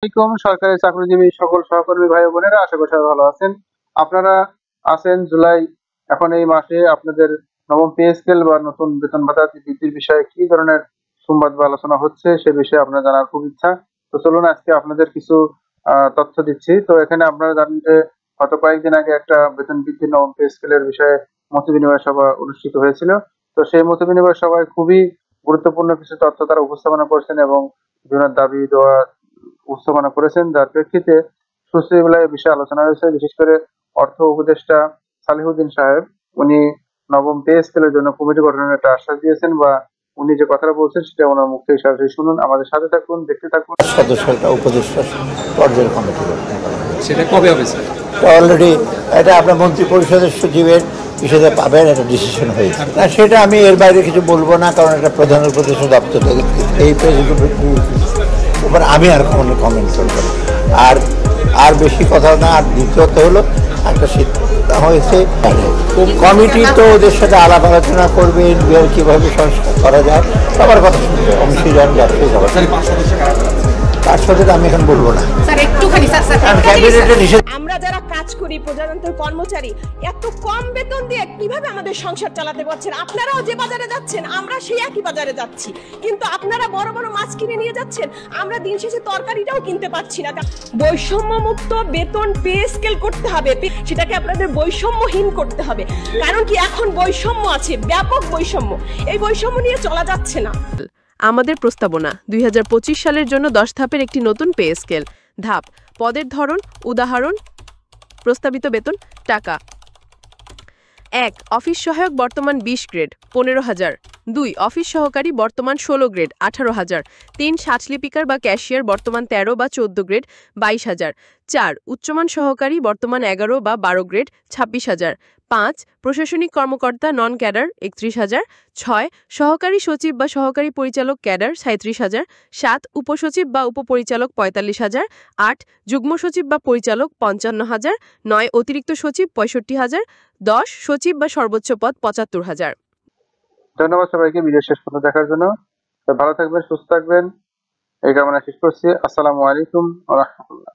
আসসালামু আলাইকুম। সরকারি চাকরিজীবী সকল সহকর্মী ভাই ও বোনেরা, আশা করি সবাই ভালো আছেন। আপনারা আছেন জুলাই, এখন এই মাসে আপনাদের নবম পে স্কেল বা নতুন বেতন ভাতা বৃদ্ধির বিষয়ে কি ধরনের সংবাদ বা আলোচনা হচ্ছে সে বিষয়ে আপনার জানার খুব ইচ্ছা। তো চলুন আজকে আপনাদের কিছু তথ্য দিচ্ছি। তো এখানে আপনারা জানেন যে গত কয়েকদিন আগে একটা বেতন বৃদ্ধি নবম পে স্কেলের বিষয়ে মত বিনিময় সভা অনুষ্ঠিত হয়েছিল। তো সেই মত বিনিময় সভায় খুবই গুরুত্বপূর্ণ কিছু তথ্য তারা উপস্থাপনা করেছেন এবং বিভিন্ন দাবি দেওয়া উপস্থাপনা করেছেন, যার প্রেক্ষিতে সচিবালয়ে এ বিষয়ে আলোচনা হয়েছে। বিশেষ করে অর্থ উপদেষ্টা সালিহুদ্দিন সাহেব, উনি নবম পে স্কেলের জন্য কমিটি গঠনের একটা আশ্বাস দিয়েছেন, বা উনি যে কথাটা বলছেন সেটা ওনার মুখ থেকে সরাসরি শুনুন। আমাদের সাথে থাকুন, দেখতে থাকুন। সদস্যটা উপদেষ্টা পর্যায়ের কমিটি গঠন করা হয়েছে। সেটা কবে হবে স্যার? অলরেডি এটা আপনার মন্ত্রী পরিষদের সচিবের বিষয়ে পাবেন, একটা ডিসিশন হয়েছে না, সেটা আমি এর বাইরে কিছু বলবো না, কারণ এটা প্রধান উপদেষ্টা দপ্তর থেকে এই উপর আমি আর কোনো কমেন্ট করবো না। আর বেশি কথা না। আর দ্বিতীয়ত হলো একটা সিদ্ধান্ত হয়েছে, কমিটি তো ওদের সাথে আলাপ আলোচনা করবে বিয়ার কীভাবে সংস্কার করা যায়, সবার কথা শুনবে, অংশীদার ব্যবসায়ী সবার। তার সাথে আমি এখন বলবো না। আমরা যারা কাজ করি, প্রজাতন্ত্রের কর্মচারী, এত কম বেতন দিয়ে কিভাবে আমাদের সংসার চালাতে পারছেন? আপনারাও যে বাজারে যাচ্ছেন, আমরা সেই একই বাজারে যাচ্ছি, কিন্তু আপনারা বড় বড় মাছ কিনে নিয়ে যাচ্ছেন, আমরা দিন শেষে তরকারিটাও কিনতে পারছি না। বৈষম্য মুক্ত বেতন পে স্কেল করতে হবে, সেটাকে আপনাদের বৈষম্যহীন করতে হবে। কারণ কি, এখন বৈষম্য আছে, ব্যাপক বৈষম্য। এই বৈষম্য নিয়ে চলা যাচ্ছে না। আমাদের প্রস্তাবনা 2025 সালের জন্য 10 ধাপের একটি নতুন পে স্কেল। ধাপ: পদের ধরন, উদাহরণ, প্রস্তাবিত বেতন, টাকা। 1. অফিস সহায়ক বর্তমান 20 গ্রেড 15,000। 2. অফিস সহকারী বর্তমান 16 গ্রেড 18,000। 3. সাজলিপিকার বা ক্যাশিয়ার বর্তমান 13 বা 14 গ্রেড 22,000। 4. উচ্চমান সহকারী বর্তমান 11 বা 12 গ্রেড 26,000। 5. প্রশাসনিক কর্মকর্তা নন ক্যাডার 31,000। 6. সহকারী সচিব বা সহকারী পরিচালক ক্যাডার 37,000। 7. উপসচিব বা উপপরিচালক 45,000। 8. যুগ্ম সচিব বা পরিচালক 55,000। 9. অতিরিক্ত সচিব 65,000। 10. সচিব বা সর্বোচ্চ পদ 75,000। ধন্যবাদ সবাইকে ভিডিও শেষ পর্যন্ত দেখার জন্য। ভালো থাকবেন, সুস্থ থাকবেন এই কামনা শেষ করছি। আসসালামু আলাইকুম ওয়া রাহমাতুল্লাহ।